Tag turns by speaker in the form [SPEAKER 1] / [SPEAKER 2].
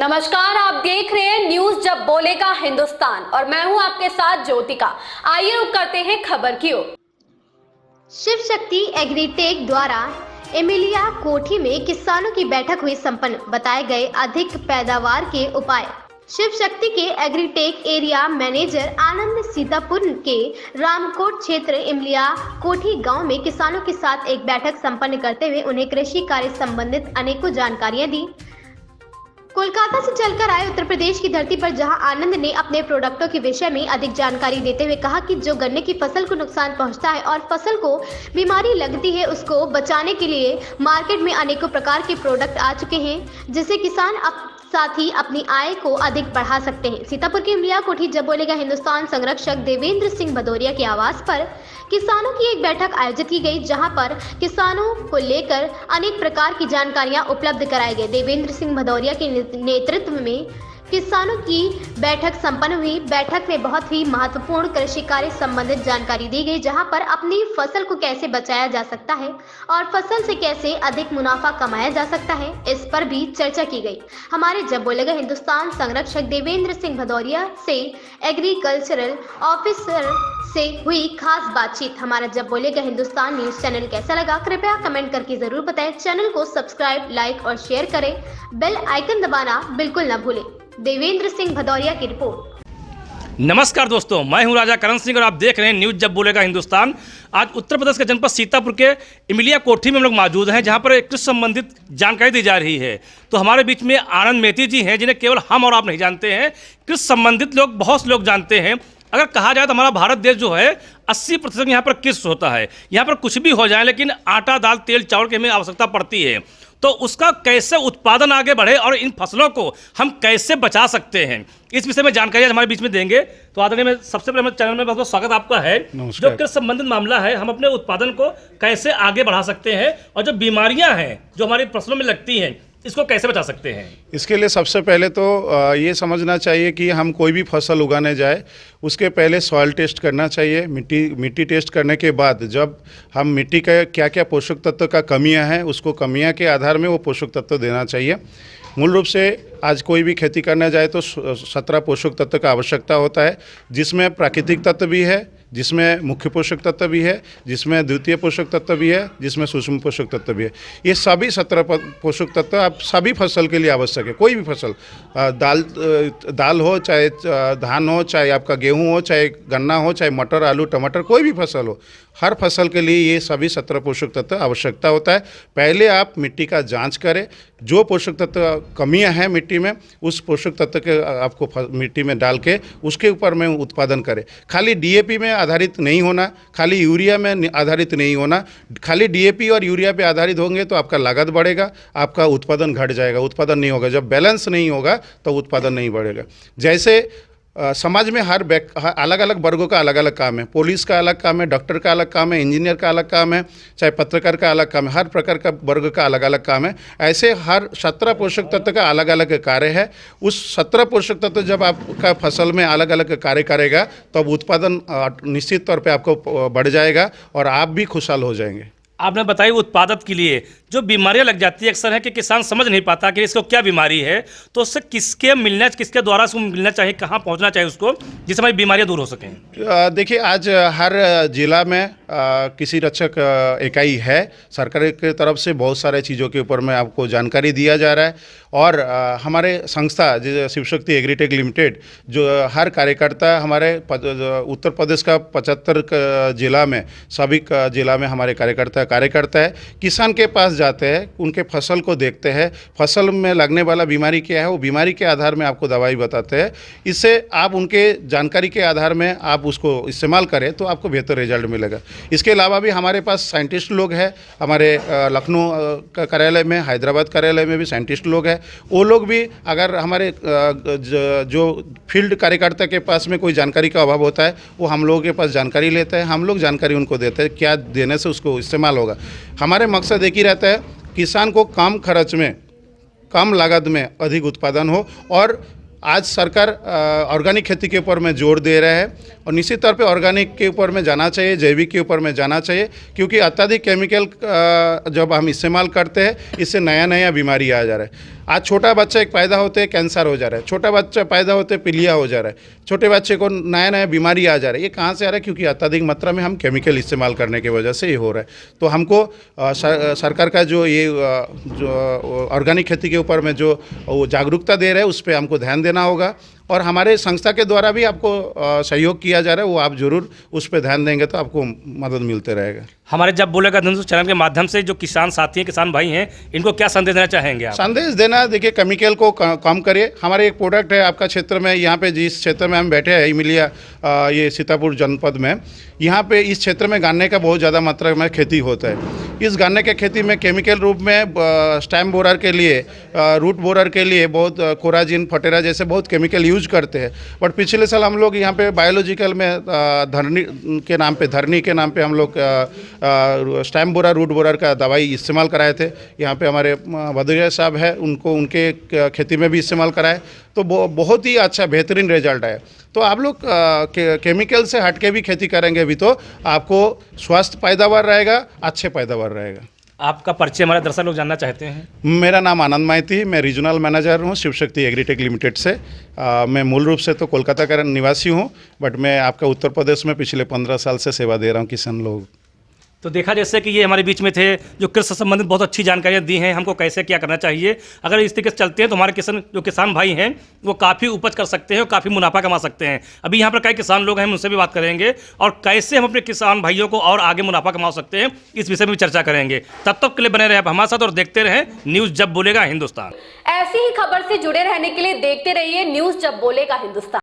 [SPEAKER 1] नमस्कार, आप देख रहे हैं न्यूज जब बोलेगा हिंदुस्तान और मैं हूं आपके साथ ज्योतिका। आइए रुक करते हैं खबर की ओर।
[SPEAKER 2] शिव शक्ति एग्रीटेक द्वारा एमिलिया कोठी में किसानों की बैठक हुई संपन्न। बताए गए अधिक पैदावार के उपाय। शिव शक्ति के एग्रीटेक एरिया मैनेजर आनंद सीतापुर के रामकोट क्षेत्र इमलिया कोठी गांव में किसानों के साथ एक बैठक संपन्न करते हुए उन्हें कृषि कार्य संबंधित अनेकों जानकारियां दी। कोलकाता से चलकर आए उत्तर प्रदेश की धरती पर जहां आनंद ने अपने प्रोडक्टों के विषय में अधिक जानकारी देते हुए कहा कि जो गन्ने की फसल को नुकसान पहुंचता है और फसल को बीमारी लगती है, उसको बचाने के लिए मार्केट में अनेकों प्रकार के प्रोडक्ट आ चुके हैं, जिससे किसान साथ ही अपनी आय को अधिक बढ़ा सकते हैं। सीतापुर की इमलिया कोठी जब बोलेगा हिंदुस्तान संरक्षक देवेंद्र सिंह भदौरिया के आवास पर किसानों की एक बैठक आयोजित की गई, जहां पर किसानों को लेकर अनेक प्रकार की जानकारियां उपलब्ध कराई गई। देवेंद्र सिंह भदौरिया के नेतृत्व में किसानों की बैठक संपन्न हुई। बैठक में बहुत ही महत्वपूर्ण कृषि कार्य संबंधित जानकारी दी गई, जहां पर अपनी फसल को कैसे बचाया जा सकता है और फसल से कैसे अधिक मुनाफा कमाया जा सकता है, इस पर भी चर्चा की गई। हमारे जब बोलेगा हिंदुस्तान संरक्षक देवेंद्र सिंह भदौरिया से एग्रीकल्चरल ऑफिसर से हुई खास बातचीत। हमारा जब बोलेगा हिंदुस्तान न्यूज चैनल कैसा लगा, कृपया कमेंट करके जरूर बताएं। चैनल को सब्सक्राइब, लाइक और शेयर करें। बेल आइकन दबाना बिल्कुल न भूलें। देवेंद्र सिंह भदौरिया की रिपोर्ट।
[SPEAKER 3] नमस्कार दोस्तों, मैं हूं राजा करण सिंह और आप देख रहे हैं न्यूज जब बोलेगा हिंदुस्तान। आज उत्तर प्रदेश के जनपद सीतापुर के इमलिया कोठी में हम लोग मौजूद हैं, जहां पर कृषि संबंधित जानकारी दी जा रही है। तो हमारे बीच में आनंद मेहती जी हैं, जिन्हें केवल हम और आप नहीं जानते हैं, कृषि संबंधित लोग बहुत लोग जानते हैं। अगर कहा जाए तो हमारा भारत देश जो है 80% यहाँ पर कृषि होता है। यहाँ पर कुछ भी हो जाए, लेकिन आटा, दाल, तेल, चावल की हमें आवश्यकता पड़ती है। तो उसका कैसे उत्पादन आगे बढ़े और इन फसलों को हम कैसे बचा सकते हैं, इस विषय में जानकारी हमारे बीच में देंगे। तो आदरणीय, मैं सबसे पहले चैनल में बहुत बहुत स्वागत आपका है। जो कृषि संबंधित मामला है, हम अपने उत्पादन को कैसे आगे बढ़ा सकते हैं और जो बीमारियां हैं जो हमारी फसलों में लगती हैं, इसको कैसे बचा सकते हैं।
[SPEAKER 4] इसके लिए सबसे पहले तो ये समझना चाहिए कि हम कोई भी फसल उगाने जाए उसके पहले सॉइल टेस्ट करना चाहिए। मिट्टी टेस्ट करने के बाद जब हम मिट्टी का क्या क्या पोषक तत्व का कमियां हैं, उसको कमियां के आधार में वो पोषक तत्व देना चाहिए। मूल रूप से आज कोई भी खेती करने जाए तो 17 पोषक तत्व का आवश्यकता होता है, जिसमें प्राकृतिक तत्व भी है, जिसमें मुख्य पोषक तत्व भी है, जिसमें द्वितीय पोषक तत्व भी है, जिसमें सूक्ष्म पोषक तत्व भी है। ये सभी 17 पोषक तत्व आप सभी फसल के लिए आवश्यक है। कोई भी फसल, दाल हो, चाहे धान हो, चाहे आपका गेहूं हो, चाहे गन्ना हो, चाहे मटर, आलू, टमाटर, कोई भी फसल हो, हर फसल के लिए ये सभी 17 पोषक तत्व आवश्यकता होता है। पहले आप मिट्टी का जांच करें, जो पोषक तत्व कमियां हैं मिट्टी में, उस पोषक तत्व के आपको मिट्टी में डाल के उसके ऊपर में उत्पादन करें। खाली डीएपी में आधारित नहीं होना, खाली यूरिया में आधारित नहीं होना। खाली डीएपी और यूरिया पे आधारित होंगे तो आपका लागत बढ़ेगा, आपका उत्पादन घट जाएगा, उत्पादन नहीं होगा। जब बैलेंस नहीं होगा तो उत्पादन नहीं बढ़ेगा। जैसे समाज में हर अलग अलग वर्गों का अलग अलग काम है। पुलिस का अलग काम है, डॉक्टर का अलग काम है, इंजीनियर का अलग काम है, चाहे पत्रकार का अलग काम है। हर प्रकार का वर्ग का अलग अलग काम है। ऐसे हर 17 पोषक तत्व का अलग अलग कार्य है। उस 17 पोषक तत्व जब आपका फसल में अलग अलग कार्य करेगा तब उत्पादन निश्चित तौर पे आपको बढ़ जाएगा और आप भी खुशहाल हो जाएंगे।
[SPEAKER 3] आपने बताई उत्पादक के लिए जो बीमारियां लग जाती है, अक्सर है कि किसान समझ नहीं पाता कि इसको क्या बीमारी है, तो उससे किसके द्वारा उसको मिलना चाहिए, कहाँ पहुंचना चाहिए उसको, जिससे हमारी बीमारियां दूर हो सकें।
[SPEAKER 4] देखिए, आज हर जिला में किसी रक्षक इकाई है। सरकार की तरफ से बहुत सारे चीज़ों के ऊपर में आपको जानकारी दिया जा रहा है और हमारे संस्था शिव शक्ति एग्रीटेक लिमिटेड, जो हर कार्यकर्ता हमारे उत्तर प्रदेश का 75 जिला में, सभी जिला में हमारे कार्यकर्ता है। किसान के पास जाते हैं, उनके फसल को देखते हैं, फसल में लगने वाला बीमारी क्या है, वो बीमारी के आधार में आपको दवाई बताते हैं। इससे आप उनके जानकारी के आधार में आप उसको इस्तेमाल करें तो आपको बेहतर रिजल्ट मिलेगा। इसके अलावा भी हमारे पास साइंटिस्ट लोग हैं। हमारे लखनऊ का कार्यालय में, हैदराबाद कार्यालय में भी साइंटिस्ट लोग हैं। वो लोग भी अगर हमारे जो फील्ड कार्यकर्ता के पास में कोई जानकारी का अभाव होता है, वो हम लोगों के पास जानकारी लेते हैं, हम लोग जानकारी उनको देते हैं, क्या देने से उसको इस्तेमाल होगा। हमारे मकसद एक ही रहता है, किसान को कम खर्च में, कम लागत में अधिक उत्पादन हो। और आज सरकार ऑर्गेनिक खेती के ऊपर में जोर दे रहा है और निश्चित तौर पे ऑर्गेनिक के ऊपर में जाना चाहिए, जैविक के ऊपर में जाना चाहिए, क्योंकि अत्यधिक केमिकल जब हम इस्तेमाल करते हैं इससे नया नया बीमारी आ जा रहा है। आज छोटा बच्चा एक पैदा होते कैंसर हो जा रहा है, छोटा बच्चा पैदा होते पीलिया हो जा रहा है, छोटे बच्चे को नया नया बीमारी आ जा रहा है। ये कहाँ से आ रहा है? क्योंकि अत्यधिक मात्रा में हम केमिकल इस्तेमाल करने की वजह से ये हो रहा है। तो हमको सरकार का जो ये जो ऑर्गेनिक खेती के ऊपर में जो वो जागरूकता दे रहे हैं उस पर हमको ध्यान देना होगा, और हमारे संस्था के द्वारा भी आपको सहयोग किया जा रहा है, वो आप जरूर उस पर ध्यान देंगे तो आपको मदद मिलते रहेगा।
[SPEAKER 3] हमारे जब बोलेगा हिंदुस्तान चैनल के माध्यम से जो किसान साथी हैं, किसान भाई हैं, इनको क्या संदेश देना चाहेंगे आप?
[SPEAKER 4] संदेश देना, देखिए केमिकल को कम करिए। हमारे एक प्रोडक्ट है आपका क्षेत्र में, यहाँ पे जिस क्षेत्र में हम बैठे हैं इमिलिया, ये सीतापुर जनपद में, यहाँ पे इस क्षेत्र में गन्ने का बहुत ज़्यादा मात्रा में खेती होता है। इस गन्ने के खेती में केमिकल रूप में स्टेम बोरर के लिए, रूट बोरर के लिए बहुत कोराजिन, फटेरा जैसे बहुत केमिकल यूज करते हैं। बट पिछले साल हम लोग यहाँ पे बायोलॉजिकल में धरनी के नाम पे हम लोग स्टेम बोरर, रूट बोरर का दवाई इस्तेमाल कराए थे। यहाँ पे हमारे भदौरिया साहब है, उनको उनके खेती में भी इस्तेमाल कराए, तो बहुत ही अच्छा बेहतरीन रिजल्ट आया। तो आप लोग केमिकल से हट के भी खेती करेंगे भी तो आपको स्वस्थ पैदावार रहेगा, अच्छे पैदावार रहेगा।
[SPEAKER 3] आपका परिचय हमारे दर्शक लोग जानना चाहते हैं।
[SPEAKER 4] मेरा नाम आनंद माइती, मैं रीजनल मैनेजर हूँ शिव शक्ति एग्रीटेक लिमिटेड से। मैं मूल रूप से तो कोलकाता का निवासी हूँ, बट मैं आपका उत्तर प्रदेश में पिछले 15 साल से सेवा दे रहा हूँ किसान लोग।
[SPEAKER 3] तो देखा जैसे कि ये हमारे बीच में थे जो कृषि से संबंधित बहुत अच्छी जानकारियाँ दी हैं हमको, कैसे क्या करना चाहिए। अगर इस तरीके से चलते हैं तो हमारे किसान भाई हैं वो काफ़ी उपज कर सकते हैं और काफ़ी मुनाफा कमा सकते हैं। अभी यहाँ पर कई किसान लोग हैं, हम उनसे भी बात करेंगे और कैसे हम अपने किसान भाइयों को और आगे मुनाफा कमा सकते हैं, इस विषय में भी चर्चा करेंगे। तब तक के लिए बने रहे आप हमारे साथ और देखते रहें न्यूज़ जब बोलेगा हिंदुस्तान।
[SPEAKER 1] ऐसी ही खबर से जुड़े रहने के लिए देखते रहिए न्यूज़ जब बोलेगा हिंदुस्तान।